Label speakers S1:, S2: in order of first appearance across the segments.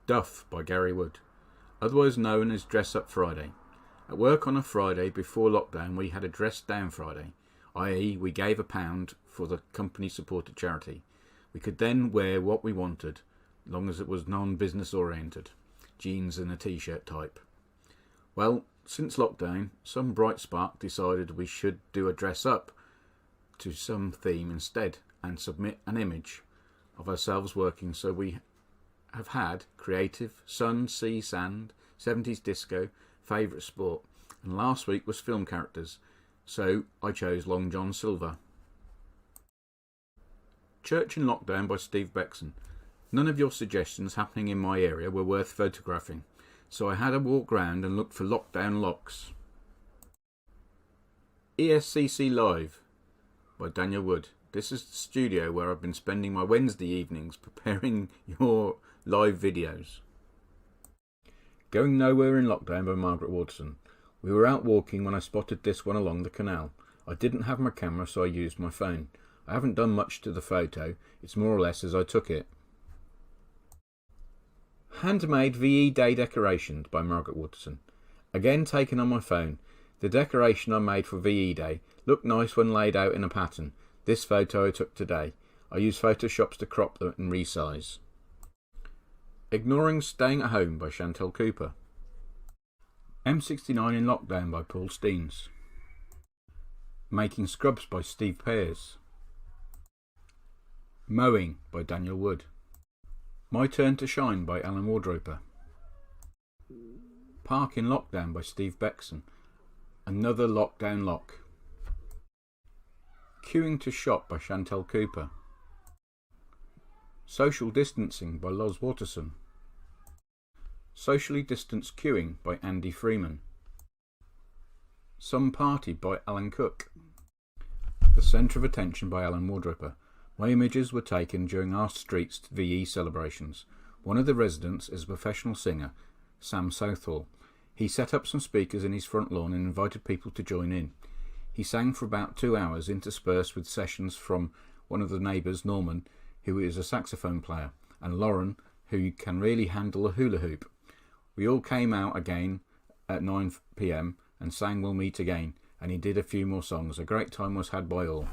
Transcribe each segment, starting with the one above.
S1: Duff by Gary Wood, otherwise known as Dress Up Friday. At work on a Friday before lockdown, we had a Dress Down Friday, i.e. we gave £1 for the company supported charity. We could then wear what we wanted, long as it was non-business oriented, jeans and a t-shirt type. Well, since lockdown, some bright spark decided we should do a dress up to some theme instead and submit an image of ourselves working, so we have had creative, sun, sea, sand, 70s disco, favourite sport, and last week was film characters, so I chose Long John Silver. Church in Lockdown by Steve Beckson. None of your suggestions happening in my area were worth photographing, so I had a walk round and looked for lockdown locks. ESCC Live by Daniel Wood. This is the studio where I've been spending my Wednesday evenings preparing your live videos. Going Nowhere in Lockdown by Margaret Waterson. We were out walking when I spotted this one along the canal. I didn't have my camera, so I used my phone. I haven't done much to the photo, it's more or less as I took it. Handmade VE Day Decorations by Margaret Waterson. Again taken on my phone. The decoration I made for VE Day looked nice when laid out in a pattern. This photo I took today. I used Photoshops to crop them and resize. Ignoring Staying at Home by Chantel Cooper. M69 in Lockdown by Paul Steens. Making Scrubs by Steve Pears. Mowing by Daniel Wood. My Turn to Shine by Alan Wardroper. Park in Lockdown by Steve Beckson. Another Lockdown Lock. Queuing to Shop by Chantel Cooper. Social Distancing by Loz Waterson. Socially Distanced Queuing by Andy Freeman. Some Party by Alan Cook. The Centre of Attention by Alan Wardroper. My images were taken during our Streets VE celebrations. One of the residents is a professional singer, Sam Southall. He set up some speakers in his front lawn and invited people to join in. He sang for about 2 hours, interspersed with sessions from one of the neighbours, Norman, who is a saxophone player, and Lauren, who can really handle a hula hoop. We all came out again at 9 p.m. and sang We'll Meet Again, and he did a few more songs. A great time was had by all.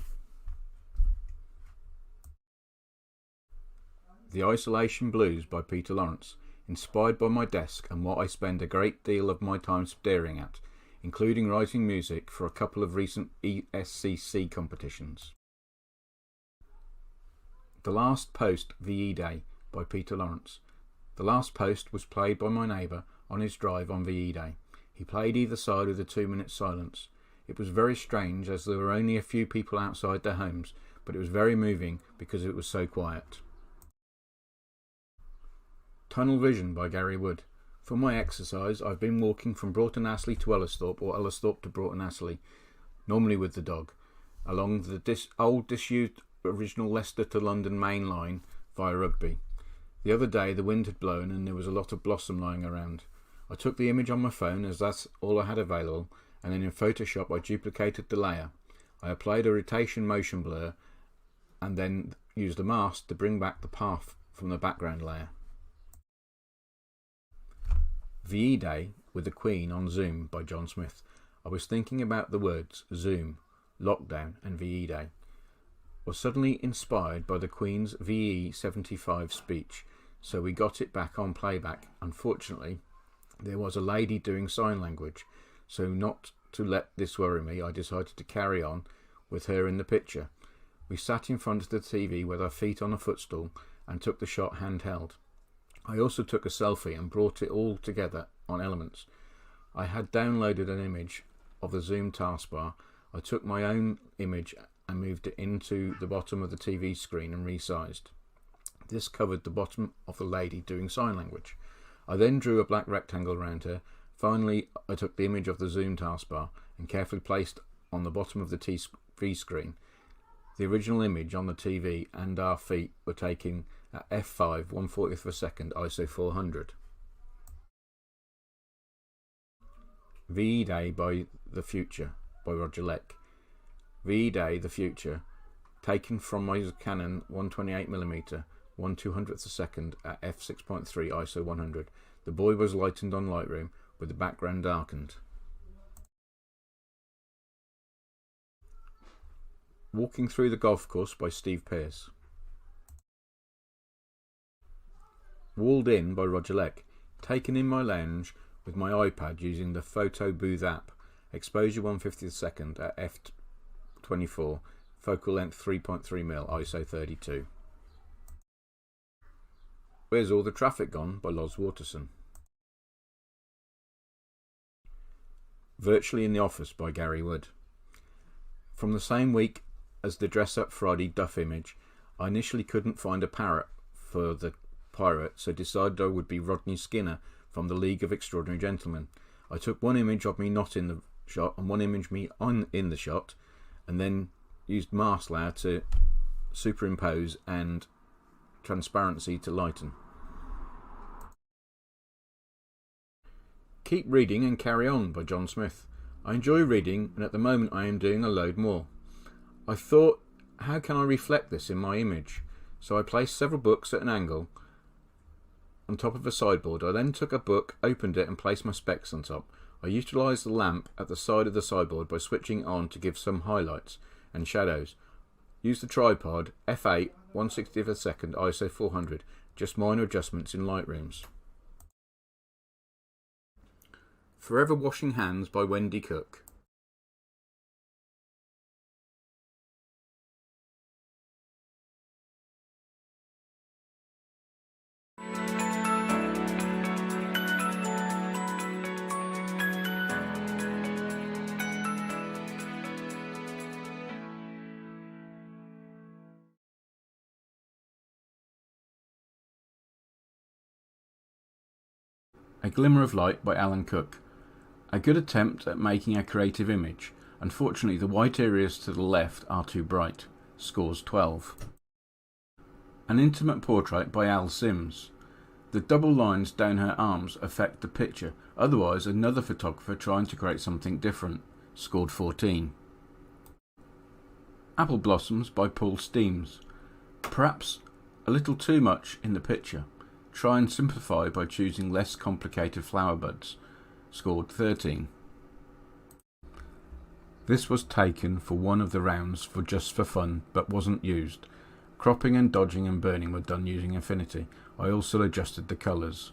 S1: The Isolation Blues by Peter Lawrence. Inspired by my desk and what I spend a great deal of my time staring at, including writing music for a couple of recent ESCC competitions. The Last Post VE Day by Peter Lawrence. The last post was played by my neighbour on his drive on VE Day. He played either side with a 2-minute silence. It was very strange as there were only a few people outside their homes, but it was very moving because it was so quiet. Tunnel Vision by Gary Wood. For my exercise, I've been walking from Broughton Astley to Ellersthorpe or Ellersthorpe to Broughton Astley, normally with the dog, along the old disused original Leicester to London main line via Rugby. The other day the wind had blown and there was a lot of blossom lying around. I took the image on my phone as that's all I had available, and then in Photoshop I duplicated the layer. I applied a rotation motion blur and then used a mask to bring back the path from the background layer. VE Day with the Queen on Zoom by John Smith. I was thinking about the words Zoom, Lockdown and VE Day. Was suddenly inspired by the Queen's VE 75 speech, so we got it back on playback. Unfortunately, there was a lady doing sign language, so not to let this worry me, I decided to carry on with her in the picture. We sat in front of the TV with our feet on a footstool and took the shot handheld. I also took a selfie and brought it all together on Elements. I had downloaded an image of the Zoom taskbar. I took my own image and moved it into the bottom of the TV screen and resized. This covered the bottom of the lady doing sign language. I then drew a black rectangle around her. Finally, I took the image of the Zoom taskbar and carefully placed on the bottom of the TV screen. The original image on the TV and our feet were taken at f5 1/40th of a second ISO 400. VE Day by The Future by Roger Leck. VE Day The Future, taken from my Canon 128mm 1/200th a second at f6.3 ISO 100. The boy was lightened on Lightroom with the background darkened. Walking Through the Golf Course by Steve Pearce. Walled In by Roger Leck. Taken in my lounge with my iPad using the Photo Booth app. Exposure 1/50th second at f24. Focal length 3.3mm ISO 32. Where's All the Traffic Gone by Loz Waterson. Virtually in the Office by Gary Wood. From the same week as the Dress Up Friday Duff image, I initially couldn't find a parrot for the pirate, so decided I would be Rodney Skinner from the League of Extraordinary Gentlemen. I took one image of me not in the shot and one image me in the shot, and then used mask layer to superimpose and transparency to lighten. Keep Reading and Carry On by John Smith. I enjoy reading, and at the moment I am doing a load more. I thought, how can I reflect this in my image? So I placed several books at an angle on top of a sideboard. I then took a book, opened it and placed my specs on top. I utilised the lamp at the side of the sideboard by switching it on to give some highlights and shadows. Used the tripod, f8, 1/60th a second, ISO 400, just minor adjustments in Lightrooms. Forever Washing Hands by Wendy Cook. A Glimmer of Light by Alan Cook. A good attempt at making a creative image. Unfortunately, the white areas to the left are too bright. Scores 12. An Intimate Portrait by Al Sims. The double lines down her arms affect the picture, otherwise another photographer trying to create something different. Scored 14. Apple Blossoms by Paul Steems. Perhaps a little too much in the picture. Try and simplify by choosing less complicated flower buds. Scored 13. This was taken for one of the rounds for just for fun, but wasn't used. Cropping and dodging and burning were done using Affinity. I also adjusted the colours.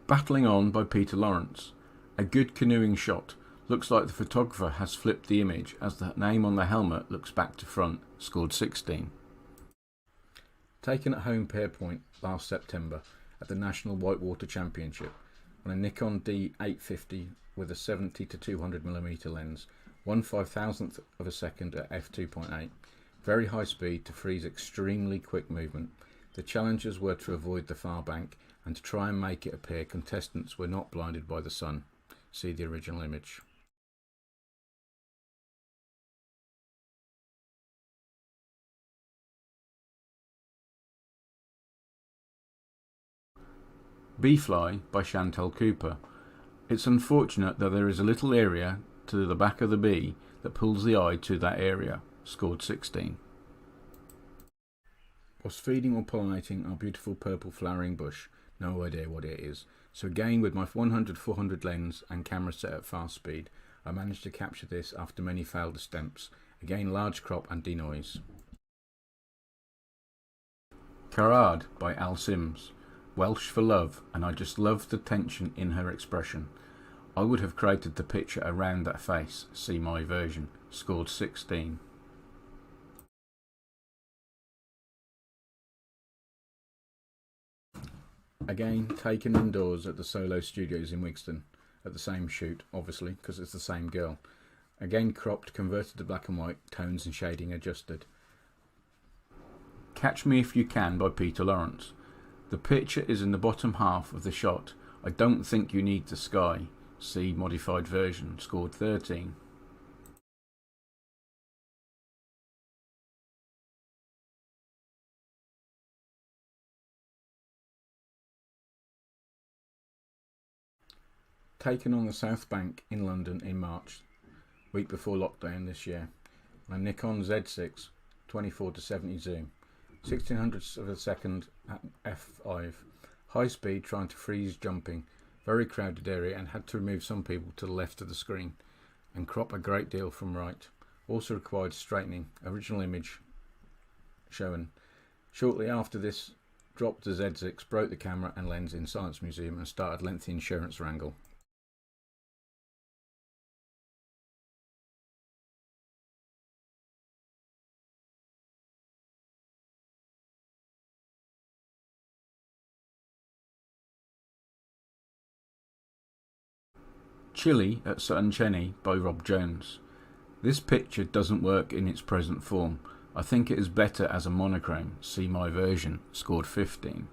S1: Battling On by Peter Lawrence. A good canoeing shot. Looks like the photographer has flipped the image as the name on the helmet looks back to front. Scored 16. Taken at home Pearpoint last September at the National Whitewater Championship on a Nikon D850 with a 70 to 200mm lens, 1/5000th of a second at f2.8. Very high speed to freeze extremely quick movement. The challenges were to avoid the far bank and to try and make it appear contestants were not blinded by the sun. See the original image. Bee-Fly by Chantel Cooper. It's unfortunate that there is a little area to the back of the bee that pulls the eye to that area. Scored 16. Was feeding or pollinating our beautiful purple flowering bush. No idea what it is. So again, with my 100-400 lens and camera set at fast speed, I managed to capture this after many failed attempts. Again, large crop and denoise. Carrade by Al Sims. Welsh for love, and I just loved the tension in her expression. I would have created the picture around that face. See my version. Scored 16. Again, taken indoors at the Solo Studios in Wigston, at the same shoot, obviously, because it's the same girl. Again cropped, converted to black and white, tones and shading adjusted. Catch Me If You Can by Peter Lawrence. The picture is in the bottom half of the shot. I don't think you need the sky. See modified version. Scored 13. Taken on the South Bank in London in March, week before lockdown this year. My Nikon Z6 24-70 zoom. 1600ths of a second at f5. High speed, trying to freeze jumping. Very crowded area and had to remove some people to the left of the screen and crop a great deal from right. Also required straightening. Original image shown. Shortly after this, dropped the Z6, broke the camera and lens in Science Museum and started lengthy insurance wrangle. Chile at Sutton Cheney by Rob Jones. This picture doesn't work in its present form. I think it is better as a monochrome. See my version. Scored 15.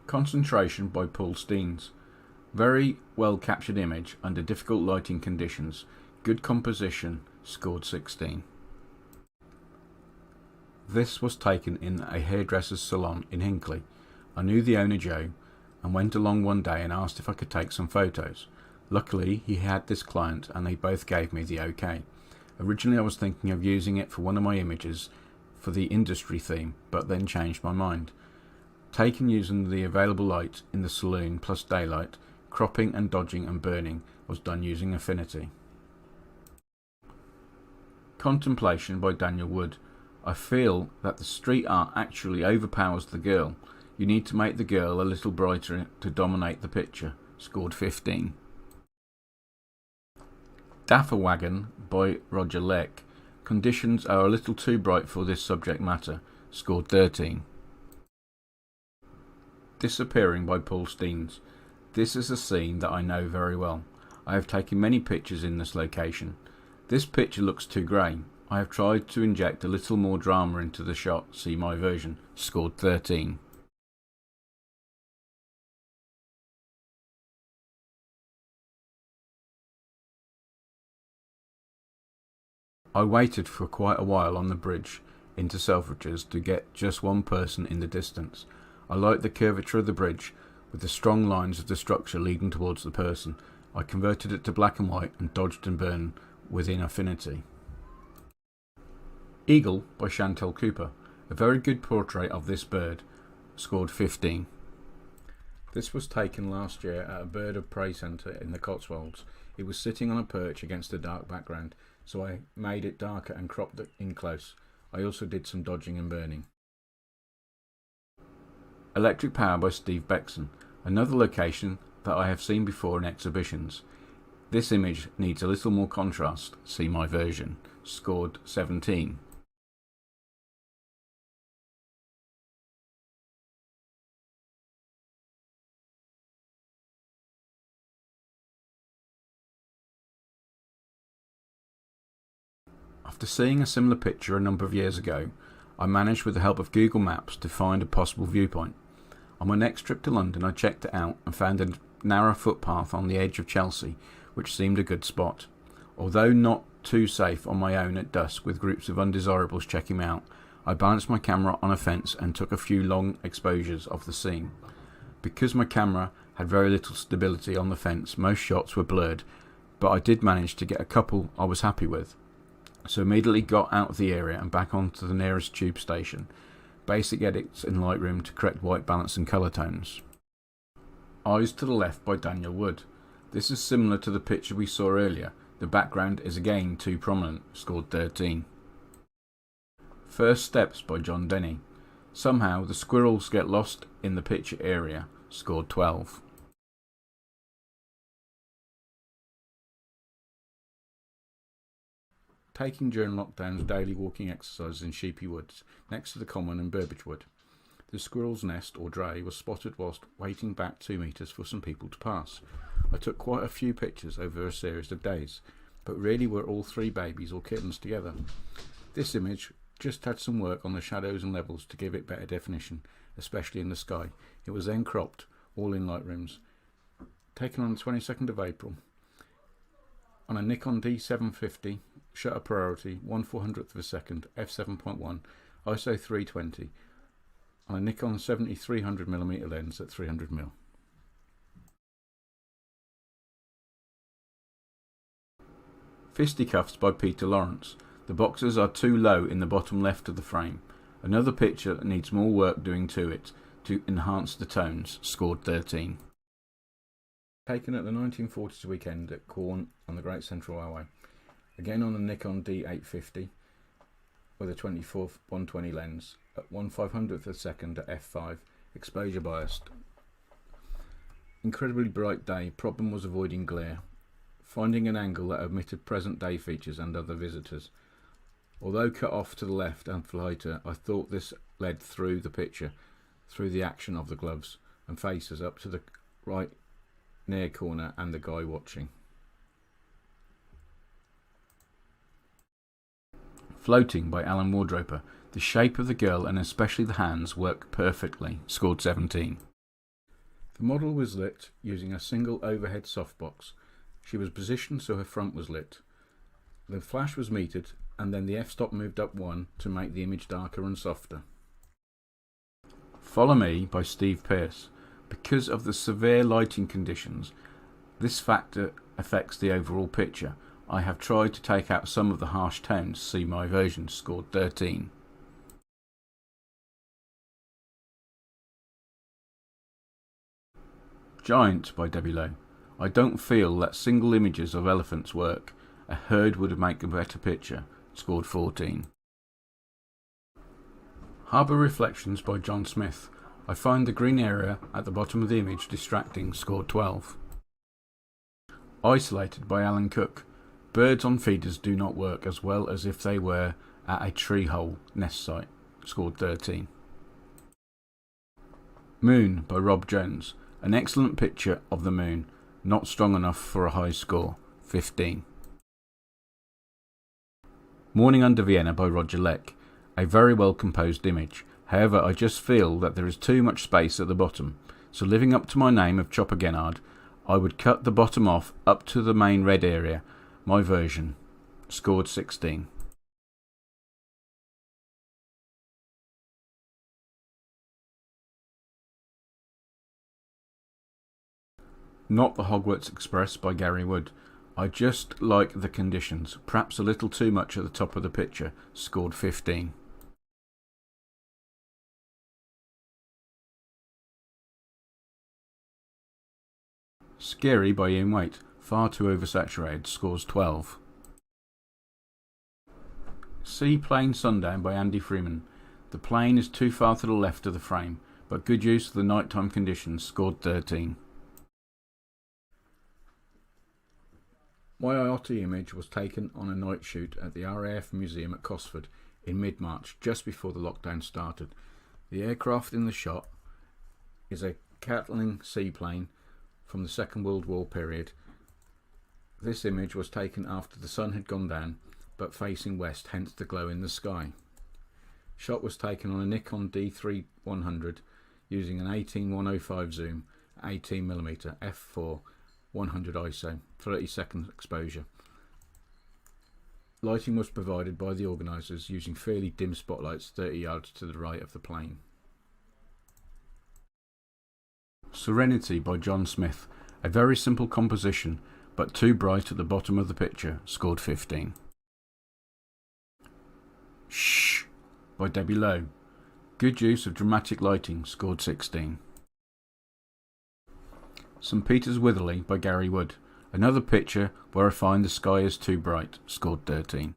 S1: Concentration by Paul Steens. Very well captured image under difficult lighting conditions. Good composition. Scored 16. This was taken in a hairdresser's salon in Hinckley. I knew the owner Joe and went along one day and asked if I could take some photos. Luckily he had this client and they both gave me the okay. Originally I was thinking of using it for one of my images for the industry theme, but then changed my mind. Taken using the available light in the saloon plus daylight, cropping and dodging and burning was done using Affinity. Contemplation by Daniel Wood. I feel that the street art actually overpowers the girl. You need to make the girl a little brighter to dominate the picture. Scored 15. Daffer Wagon by Roger Leck. Conditions are a little too bright for this subject matter. Scored 13. Disappearing by Paul Steens. This is a scene that I know very well. I have taken many pictures in this location. This picture looks too grey. I have tried to inject a little more drama into the shot. See my version. Scored 13. I waited for quite a while on the bridge into Selfridges to get just one person in the distance. I liked the curvature of the bridge with the strong lines of the structure leading towards the person. I converted it to black and white and dodged and burned within Affinity. Eagle by Chantel Cooper. A very good portrait of this bird. Scored 15. This was taken last year at a bird of prey centre in the Cotswolds. It was sitting on a perch against a dark background, so I made it darker and cropped it in close. I also did some dodging and burning. Electric Power by Steve Bexon. Another location that I have seen before in exhibitions. This image needs a little more contrast. See my version. Scored 17. After seeing a similar picture a number of years ago, I managed with the help of Google Maps to find a possible viewpoint. On my next trip to London I checked it out and found a narrow footpath on the edge of Chelsea, which seemed a good spot. Although not too safe on my own at dusk with groups of undesirables checking me out, I balanced my camera on a fence and took a few long exposures of the scene. Because my camera had very little stability on the fence, most shots were blurred, but I did manage to get a couple I was happy with. So immediately got out of the area and back onto the nearest tube station. Basic edits in Lightroom to correct white balance and colour tones. Eyes to the Left by Daniel Wood. This is similar to the picture we saw earlier. The background is again too prominent. Scored 13. First Steps by John Denny. Somehow the squirrels get lost in the picture area. Scored 12. Taking during lockdown's daily walking exercises in Sheepy Woods, next to the Common and Burbage Wood. The squirrel's nest, or dray, was spotted whilst waiting back 2 metres for some people to pass. I took quite a few pictures over a series of days, but really were all 3 babies or kittens together. This image just had some work on the shadows and levels to give it better definition, especially in the sky. It was then cropped, all in Lightrooms. Taken on the 22nd of April. On a Nikon D750, shutter priority 1/400th of a second, f7.1, ISO 320, on a Nikon 70-300mm lens at 300mm. 300 mm. Fisticuffs by Peter Lawrence. The boxes are too low in the bottom left of the frame. Another picture that needs more work doing to it to enhance the tones, scored 13. Taken at the 1940s weekend at Quorn on the Great Central Railway. Again on a Nikon D850 with a 24-120 lens at 1/500th of a second at f5, exposure biased. Incredibly bright day, problem was avoiding glare. Finding an angle that omitted present day features and other visitors. Although cut off to the left and lighter, I thought this led through the picture, through the action of the gloves and faces up to the right near corner and the guy watching. Floating by Alan Wardroper. The shape of the girl and especially the hands work perfectly, scored 17. The model was lit using a single overhead softbox. She was positioned so her front was lit. The flash was metered and then the f-stop moved up 1 to make the image darker and softer. Follow Me by Steve Pearce. Because of the severe lighting conditions, this factor affects the overall picture. I have tried to take out some of the harsh tones. See my version, scored 13. Giant by Debbie Lowe. I don't feel that single images of elephants work. A herd would make a better picture, scored 14. Harbour Reflections by John Smith. I find the green area at the bottom of the image distracting, scored 12. Isolated by Alan Cook. Birds on feeders do not work as well as if they were at a tree hole nest site, scored 13. Moon by Rob Jones. An excellent picture of the moon, not strong enough for a high score, 15. Morning Under Vienna by Roger Leck. A very well composed image. However, I just feel that there is too much space at the bottom, so living up to my name of Chopper Gennard, I would cut the bottom off up to the main red area. My version, scored 16. Not the Hogwarts Express by Gary Wood. I just like the conditions, perhaps a little too much at the top of the picture, scored 15. Scary by Ian Waite. Far too oversaturated, scores 12. Sea Plane Sundown by Andy Freeman. The plane is too far to the left of the frame, but good use of the nighttime conditions, scored 13. My IOTY image was taken on a night shoot at the RAF Museum at Cosford in mid-March, just before the lockdown started. The aircraft in the shot is a Catling seaplane from the Second World War period. This image was taken after the sun had gone down, but facing west, hence the glow in the sky. Shot was taken on a Nikon D3-100 using an 18-105 zoom, 18mm f4, 100 ISO, 30-second exposure. Lighting was provided by the organisers using fairly dim spotlights 30 yards to the right of the plane. Serenity by John Smith. A very simple composition, but too bright at the bottom of the picture, scored 15. Shh by Debbie Lowe. Good use of dramatic lighting, scored 16. St Peter's Witherley by Gary Wood. Another picture where I find the sky is too bright, scored 13.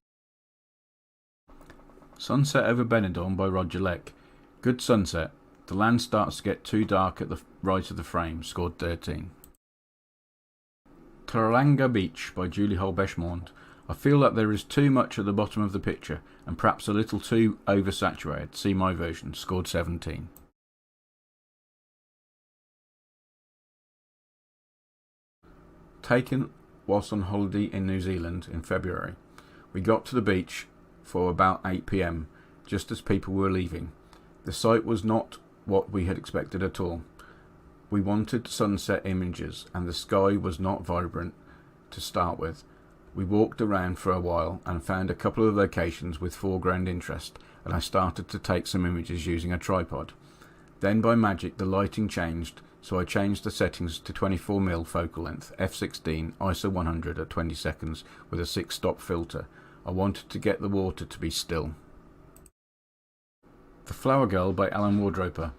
S1: Sunset over Benidorm by Roger Leck. Good sunset. The land starts to get too dark at the right of the frame, scored 13. Taranga Beach by Julie Holbeschmond. I feel that there is too much at the bottom of the picture and perhaps a little too oversaturated. See my version, scored 17. Taken whilst on holiday in New Zealand in February. We got to the beach for about 8 PM, just as people were leaving. The sight was not what we had expected at all. We wanted sunset images and the sky was not vibrant to start with. We walked around for a while and found a couple of locations with foreground interest, and I started to take some images using a tripod. Then by magic the lighting changed so I changed the settings to 24mm focal length, f16, ISO 100 at 20 seconds with a 6-stop filter. I wanted to get the water to be still. The Flower Girl by Alan Wardroper.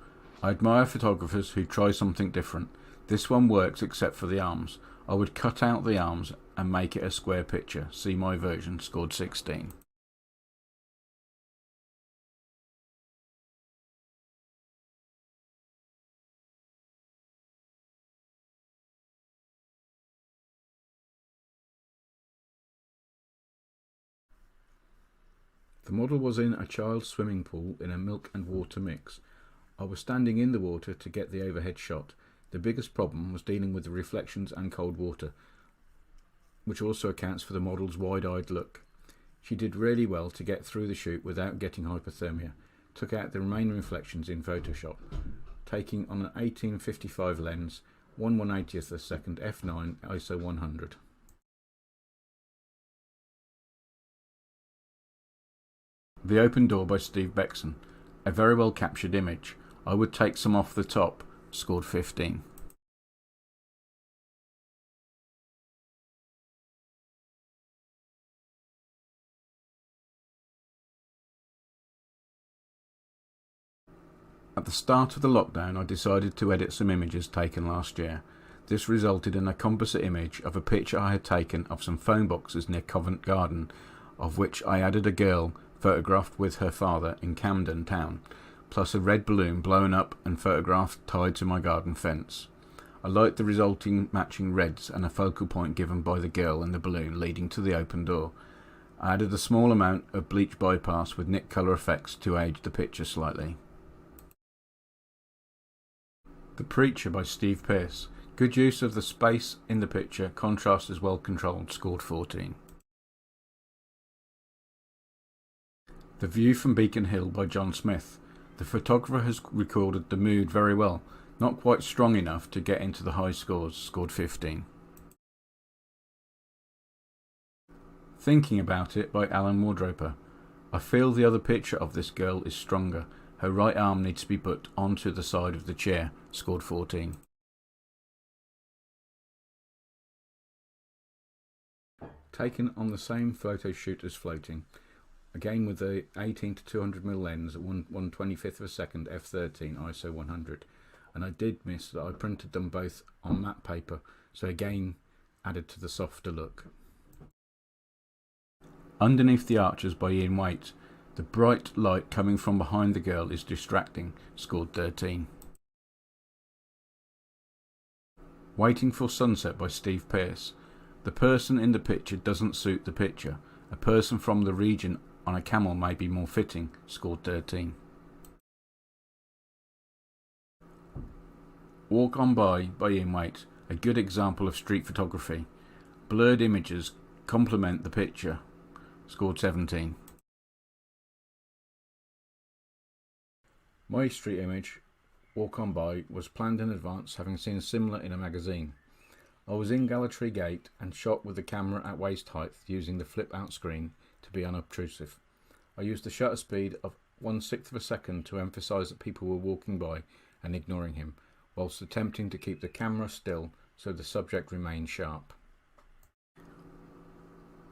S1: I admire photographers who try something different. This one works except for the arms. I would cut out the arms and make it a square picture. See my version, scored 16. The model was in a child's swimming pool in a milk and water mix. I was standing in the water to get the overhead shot. The biggest problem was dealing with the reflections and cold water, which also accounts for the model's wide-eyed look. She did really well to get through the shoot without getting hypothermia. Took out the remaining reflections in Photoshop, taking on an 1855 lens, 1/180th of a second f9 ISO 100. The Open Door by Steve Bexon. A very well captured image. I would take some off the top, scored 15. At the start of the lockdown, I decided to edit some images taken last year. This resulted in a composite image of a picture I had taken of some phone boxes near Covent Garden, of which I added a girl photographed with her father in Camden Town, plus a red balloon blown up and photographed tied to my garden fence. I liked the resulting matching reds and a focal point given by the girl and the balloon leading to the open door. I added a small amount of bleach bypass with Nick colour effects to age the picture slightly. The Preacher by Steve Pearce. Good use of the space in the picture, contrast is well controlled, scored 14. The View from Beacon Hill by John Smith. The photographer has recorded the mood very well, not quite strong enough to get into the high scores, scored 15. Thinking About It by Alan Wardroper. I feel the other picture of this girl is stronger. Her right arm needs to be put onto the side of the chair, scored 14. Taken on the same photo shoot as Floating, again with the 18 to 200mm lens at 1/125th of a second f13 ISO 100, and I did miss that I printed them both on matte paper, so again added to the softer look. Underneath the Arches by Ian Waite. The bright light coming from behind the girl is distracting, scored 13. Waiting for Sunset by Steve Pearce. The person in the picture doesn't suit the picture. A person from the region on a camel may be more fitting, scored 13. Walk On By Ian Waite. A good example of street photography. Blurred images complement the picture, scored 17. My street image, Walk On By, was planned in advance, having seen similar in a magazine. I was in Gallery Gate and shot with the camera at waist height using the flip out screen to be unobtrusive. I used the shutter speed of 1/6 of a second to emphasise that people were walking by and ignoring him, whilst attempting to keep the camera still so the subject remained sharp.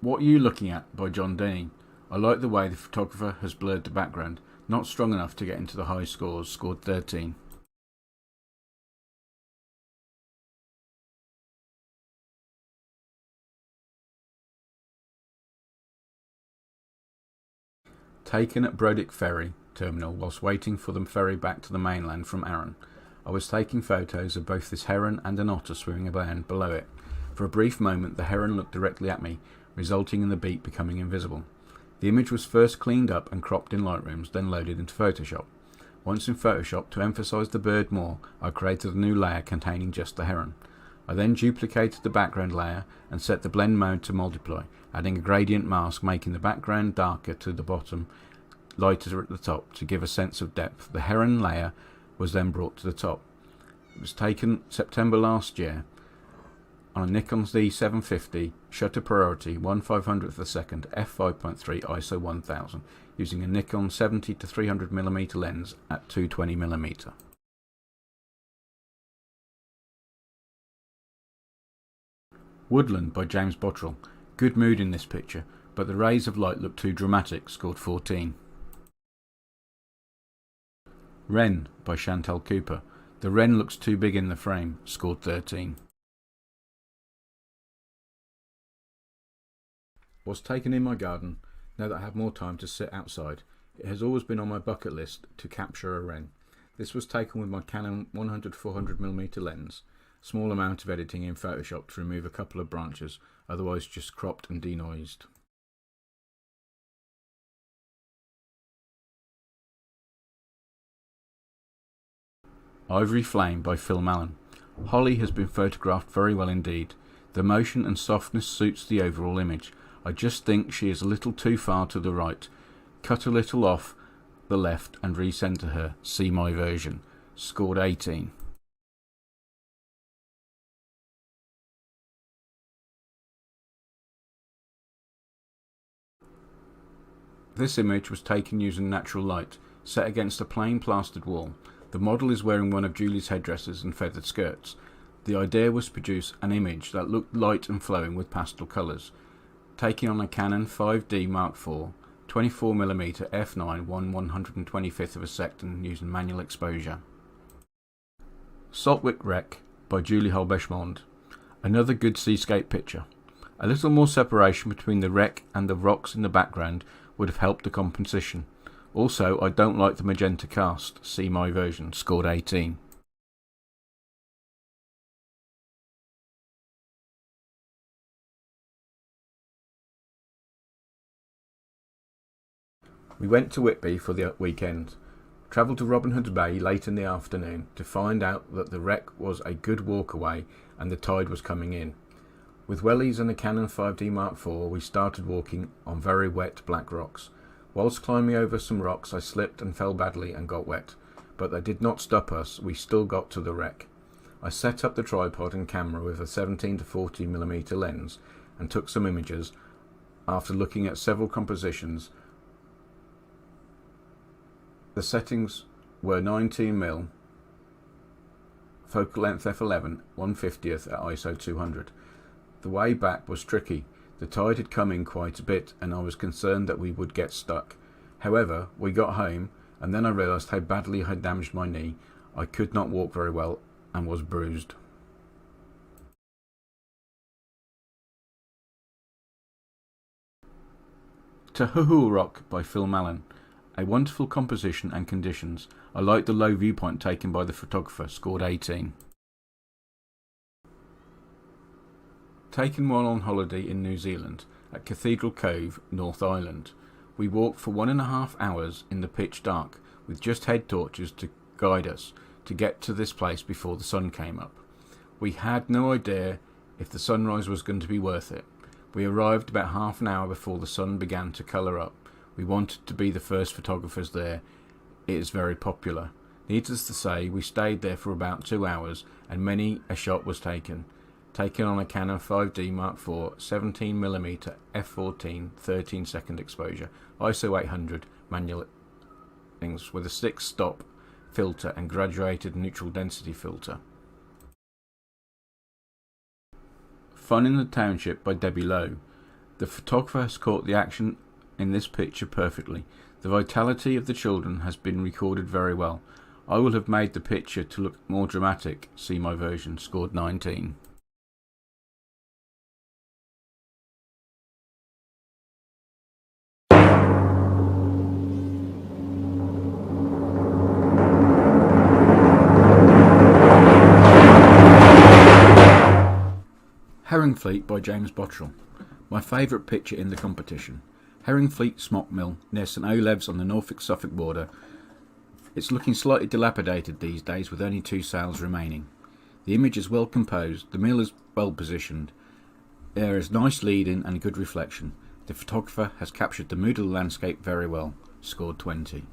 S1: What Are You Looking At by John Denny. I like the way the photographer has blurred the background, not strong enough to get into the high scores, scored 13. Taken at Brodick Ferry terminal whilst waiting for the ferry back to the mainland from Arran. I was taking photos of both this heron and an otter swimming around below it. For a brief moment the heron looked directly at me, resulting in the beak becoming invisible. The image was first cleaned up and cropped in Lightrooms, then loaded into Photoshop. Once in Photoshop, to emphasise the bird more, I created a new layer containing just the heron. I then duplicated the background layer and set the blend mode to multiply, adding a gradient mask making the background darker to the bottom, lighter at the top to give a sense of depth. The heron layer was then brought to the top. It was taken September last year on a Nikon D750, shutter priority 1/500th of a second, f5.3 ISO 1000, using a Nikon 70 to 300mm lens at 220mm. Woodland by James Bottrell. Good mood in this picture, but the rays of light look too dramatic, scored 14. Wren by Chantal Cooper. The wren looks too big in the frame, scored 13. Was taken in my garden now that I have more time to sit outside. It has always been on my bucket list to capture a wren. This was taken with my Canon 100-400mm lens. Small amount of editing in Photoshop to remove a couple of branches, otherwise just cropped and denoised. Ivory Flame by Phil Mallon. Holly has been photographed very well indeed. The motion and softness suits the overall image. I just think she is a little too far to the right. Cut a little off the left and recenter her. See my version. Scored 18. This image was taken using natural light, set against a plain plastered wall. The model is wearing one of Julie's headdresses and feathered skirts. The idea was to produce an image that looked light and flowing with pastel colours. Taken on a Canon 5D Mark IV, 24mm f9 1/125th of a second using manual exposure. Saltwick Wreck by Julie Holbechmond. Another good seascape picture. A little more separation between the wreck and the rocks in the background would have helped the composition. Also, I don't like the magenta cast. See my version. Scored 18. We went to Whitby for the weekend. Travelled to Robin Hood Bay late in the afternoon to find out that the wreck was a good walk away and the tide was coming in. With wellies and a Canon 5D Mark IV, we started walking on very wet black rocks. Whilst climbing over some rocks, I slipped and fell badly and got wet, but that did not stop us. We still got to the wreck. I set up the tripod and camera with a 17-40mm lens and took some images. After looking at several compositions, the settings were 19mm, focal length f11, 1/50th at ISO 200. The way back was tricky. The tide had come in quite a bit and I was concerned that we would get stuck. However, we got home and then I realised how badly I had damaged my knee. I could not walk very well and was bruised. Tahuhu Rock by Phil Mallon. A wonderful composition and conditions. I like the low viewpoint taken by the photographer. Scored 18. Taken while on holiday in New Zealand at Cathedral Cove, North Island. We walked for 1.5 hours in the pitch dark with just head torches to guide us to get to this place before the sun came up. We had no idea if the sunrise was going to be worth it. We arrived about half an hour before the sun began to colour up. We wanted to be the first photographers there. It is very popular. Needless to say, we stayed there for about 2 hours and many a shot was taken. Taken on a Canon 5D Mark IV, 17mm f14, 13-second exposure, ISO 800 manual things with a 6-stop filter and graduated neutral density filter. Fun in the Township by Debbie Lowe. The photographer has caught the action in this picture perfectly. The vitality of the children has been recorded very well. I will have made the picture to look more dramatic. See my version. Scored 19. Herring Fleet by James Bottrell. My favourite picture in the competition. Herring Fleet Smock Mill near St Olev's on the Norfolk-Suffolk border. It's looking slightly dilapidated these days with only 2 sails remaining. The image is well composed, the mill is well positioned. There is nice lead-in and good reflection. The photographer has captured the mood of the landscape very well. Scored 20.